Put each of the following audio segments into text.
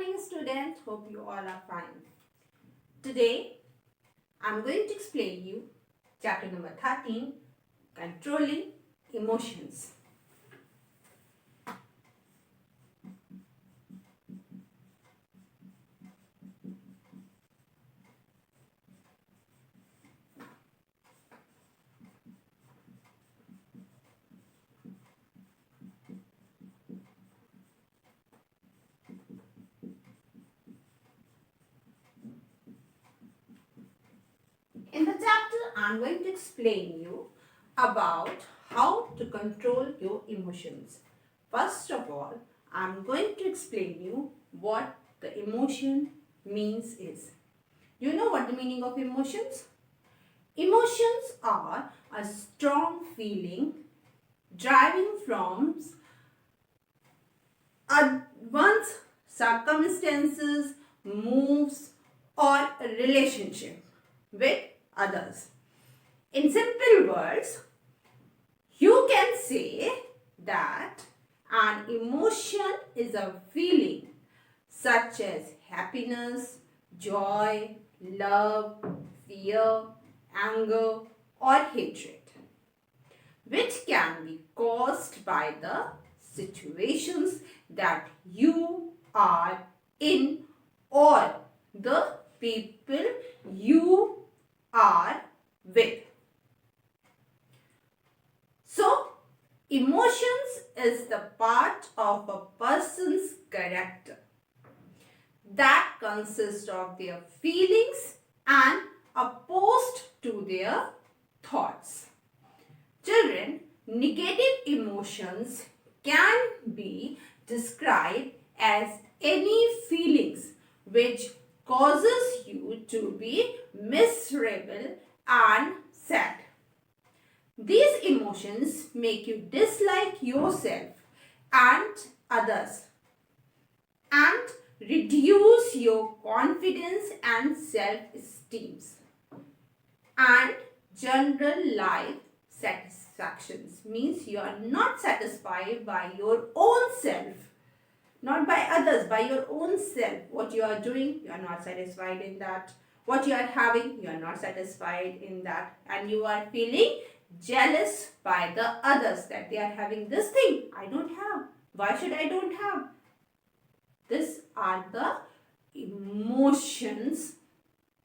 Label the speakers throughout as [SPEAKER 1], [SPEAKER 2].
[SPEAKER 1] morning, students. Hope you all are fine. Today, I'm going to explain you chapter number 13, Controlling Emotions. In the chapter, I'm going to explain you about how to control your emotions. First of all, I'm going to explain you what the emotion means is. You know what the meaning of emotions? Emotions are a strong feeling driving from one's circumstances, moves, or relationship with others. In simple words, you can say that an emotion is a feeling such as happiness, joy, love, fear, anger, or hatred, which can be caused by the situations that you are in or the people you are with. So, emotions is the part of a person's character that consists of their feelings and opposed to their thoughts. Children, negative emotions can be described as any feelings which causes you to be miserable and sad. These emotions make you dislike yourself and others and reduce your confidence and self-esteem and general life satisfactions. Means you are not satisfied by your own self, not by others, by your own self. What you are doing, you are not satisfied in that. What you are having, you are not satisfied in that. And you are feeling jealous by the others that they are having this thing I don't have. Why should I don't have? These are the emotions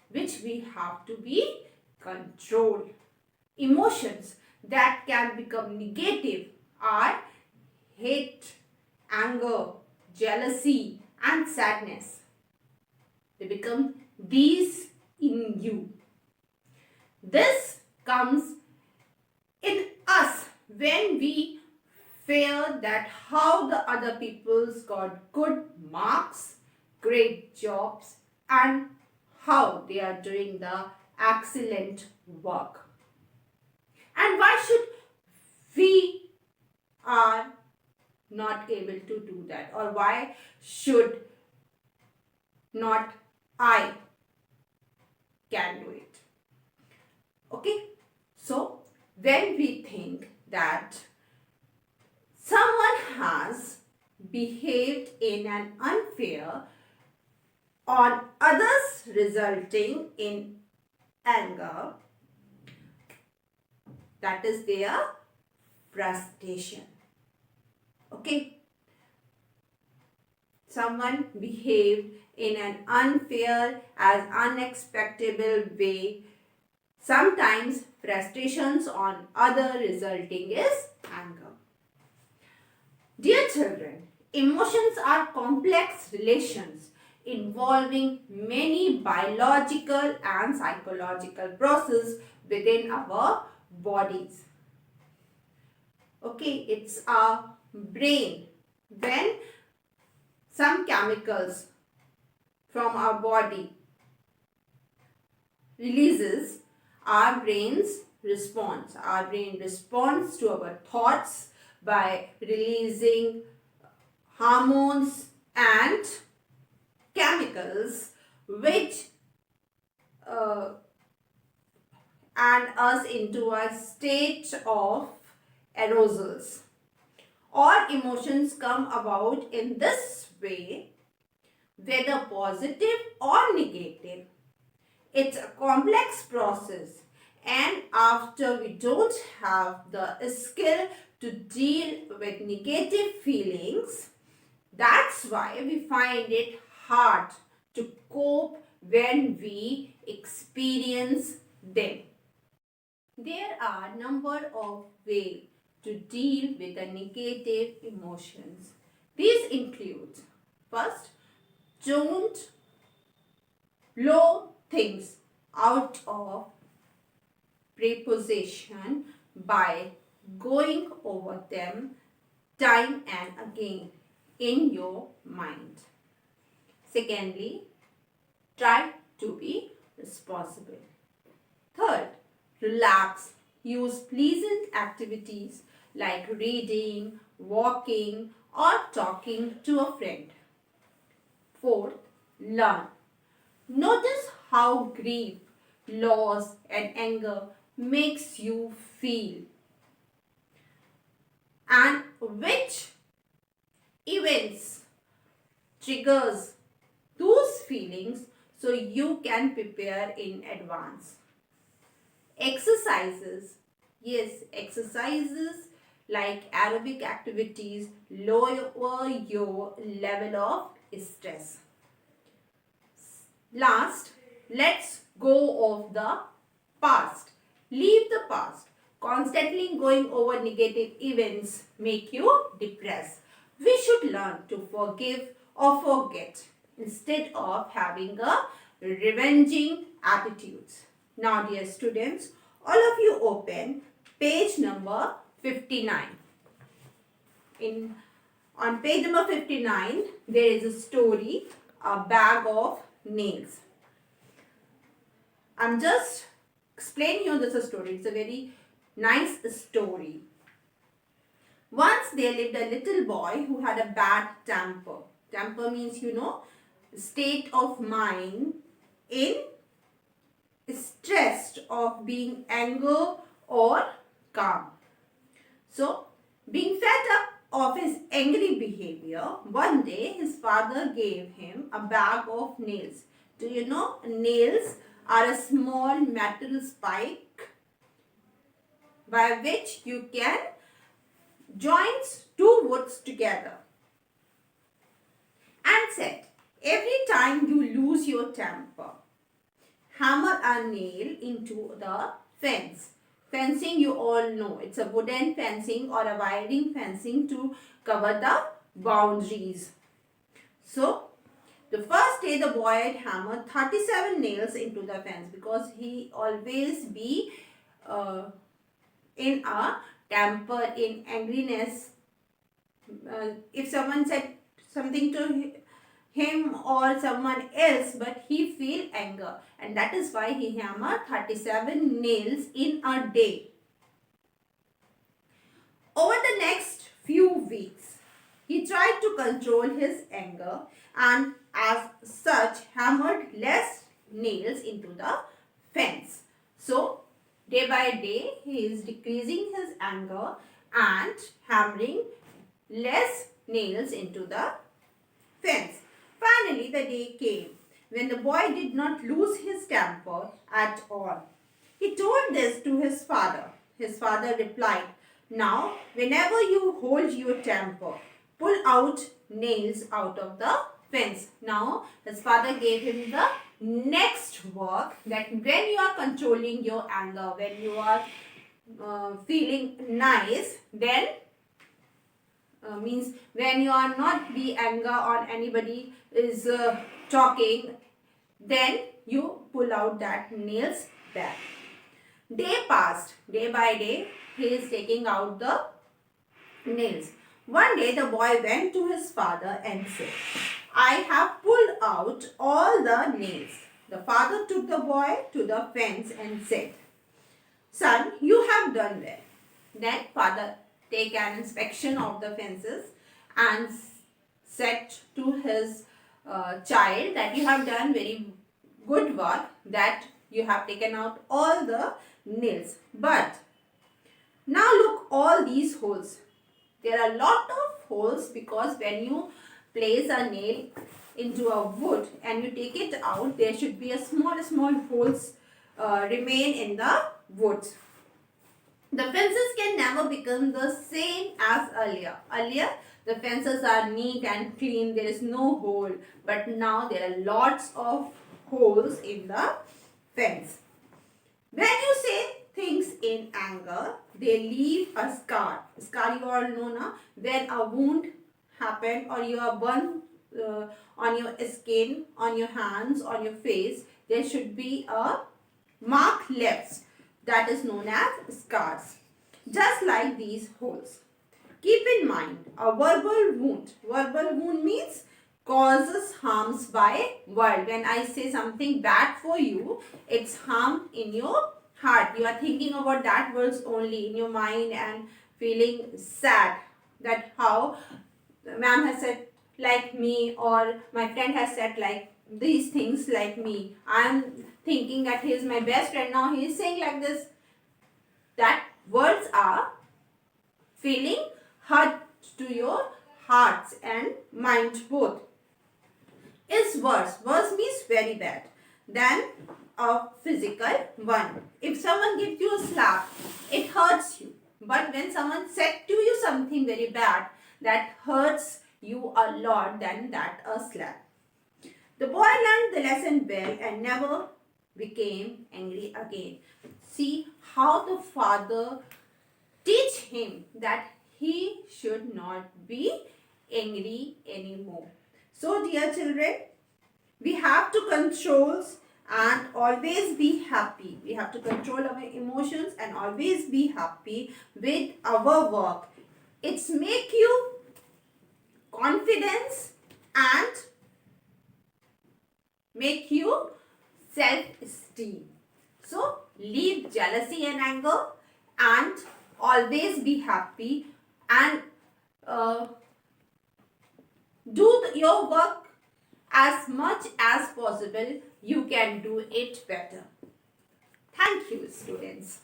[SPEAKER 1] which we have to be controlled. Emotions that can become negative are hate, anger, jealousy, and sadness. They become these in you. This comes in us when we fear that how the other people's got good marks, great jobs, and how they are doing the excellent work. And why should we are not able to do that, or why should not I can do it? Okay, so when we think that someone has behaved in an unfair on others resulting in anger, that is their frustration. Okay, someone behaved in an unfair as unexpected way. Sometimes frustrations on other resulting is anger. Dear children, emotions are complex relations involving many biological and psychological processes within our bodies. Okay, it's our brain. When some chemicals from our body releases, our brain's response. Our brain responds to our thoughts by releasing hormones and chemicals which and us into a state of arousals. All emotions come about in this way whether positive or negative. It's a complex process, and after we don't have the skill to deal with negative feelings, that's why we find it hard to cope when we experience them. There are a number of ways to deal with the negative emotions. These include: first, don't blow things out of preposition by going over them time and again in your mind. Secondly, try to be responsible. Third, relax. Use pleasant activities like reading, walking, or talking to a friend. Fourth, learn. Notice how grief, loss, and anger makes you feel, and which events triggers those feelings so you can prepare in advance. Exercises. Yes, exercises like aerobic activities lower your level of stress. Last, let's go of the past. Leave the past. Constantly going over negative events make you depressed. We should learn to forgive or forget instead of having a revenging attitudes. Now, dear students, all of you open page number 59. On page number 59, there is a story, a bag of nails. I'm just explaining you this story. It's a very nice story. Once there lived a little boy who had a bad temper. Temper means, state of mind in stressed of being anger or calm. So, being fed up of his angry behavior, one day his father gave him a bag of nails. Do you know nails are a small metal spike by which you can join two woods together, and said, every time you lose your temper, hammer a nail into the fence. Fencing, you all know, it's a wooden fencing or a wiring fencing to cover the boundaries. So, the first day the boy had hammered 37 nails into the fence because he always be in a temper, in angriness. If someone said something to him or someone else, but he feel anger, and that is why he hammered 37 nails in a day. Over the next few weeks, he tried to control his anger and as such hammered less nails into the fence. So, day by day, he is decreasing his anger and hammering less nails into the fence. Finally, the day came when the boy did not lose his temper at all. He told this to his father. His father replied, now, whenever you hold your temper, pull out nails out of the fence. Now, his father gave him the next work, that when you are controlling your anger, when you are feeling nice, then means when you are not be anger on anybody is talking, then you pull out that nails back. Day passed. Day by day, he is taking out the nails. One day, the boy went to his father and said, I have pulled out all the nails. The father took the boy to the fence and said, son, you have done well. Then father take an inspection of the fences and said to his child that you have done very good work, that you have taken out all the nails. But now look all these holes. There are a lot of holes because when you place a nail into a wood and you take it out, there should be a small holes remain in the wood. The fences can never become the same as earlier. Earlier, the fences are neat and clean. There is no hole. But now there are lots of holes in the fence. When you say things in anger, they leave a scar. Scar you all know now. When a wound happened or you are burned on your skin, on your hands, on your face, there should be a mark left. That is known as scars. Just like these holes. Keep in mind, a verbal wound means causes harms by word. When I say something bad for you, it's harm in your heart. You are thinking about that words only in your mind and feeling sad that how ma'am has said like me or my friend has said like these things like me. I am thinking that he is my best friend, now he is saying like this. That words are feeling hurt to your hearts and mind both. Is worse. Worse means very bad than a physical one. If someone gives you a slap, it hurts you. But when someone said to you something very bad, that hurts you a lot than that a slap. The boy learned the lesson well and never became angry again. See how the father teach him that he should not be angry anymore. So dear children, we have to control and always be happy. We have to control our emotions and always be happy with our work. It's make you confidence and make you self-esteem. So leave jealousy and anger and always be happy and do your work as much as possible. You can do it better. Thank you, students.